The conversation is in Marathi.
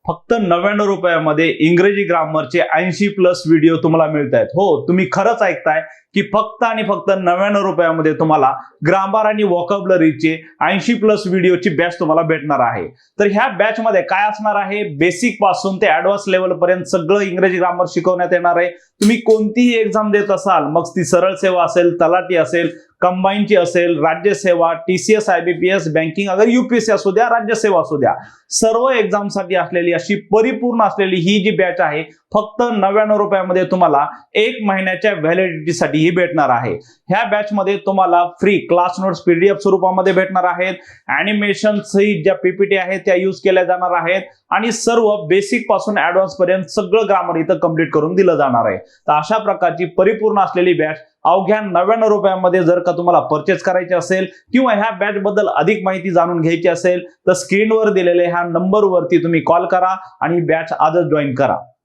फक्त 99 रुपयामध्ये इंग्रजी ग्रामरचे 80 प्लस व्हिडिओ तुम्हाला मिळत आहेत. हो, तुम्ही खरंच ऐकताय की फक्त आणि फक्त 99 रुपयामध्ये तुम्हाला ग्रामर आणि व्होकॅब्युलरीचे 80 प्लस व्हिडिओची बॅच तुम्हाला भेटणार आहे. तर ह्या बॅच मध्ये काय असणार आहे, बेसिक पासून ते ऍडव्हान्स लेवल पर्यंत सगळं इंग्रजी ग्रामर शिकवण्यात येणार आहे. तुम्ही कोणतीही एक्झाम देत असाल, मग ती सरळ सेवा असेल, तलाठी असेल, कंबाईनची असेल, राज्यसेवा, TCS, IBPS, बँकिंग, अगर UPSC असू द्या, राज्यसेवा असू द्या, सर्व एक्झाम साठी असलेली अशी परिपूर्ण असलेली ही जी बॅच आहे फक्त 99 रुपयामध्ये तुम्हाला 1 महिन्याच्या व्हॅलिडिटीसाठी ही भेटणार आहे. ह्या बॅच मध्ये तुम्हाला फ्री क्लास नोट्स PDF स्वरूपामध्ये भेटणार आहेत. अॅनिमेशन सहित ज्या PPT आहेत त्या यूज केल्या जाणार आहेत आणि सर्व बेसिक पासून ऍडव्हान्स पर्यंत सगळं ग्रामर इथं कंप्लीट करून दिलं जाणार आहे. तर अशा प्रकारची परिपूर्ण असलेली बॅच अवघ्या 99 रुपयामध्ये जर का तुम्हाला परचेस करायची असेल किंवा ह्या बॅच बद्दल अधिक माहिती जाणून घ्यायची असेल तर स्क्रीनवर दिलेल्या ह्या नंबरवरती तुम्ही कॉल करा आणि बॅच आजच जॉईन करा.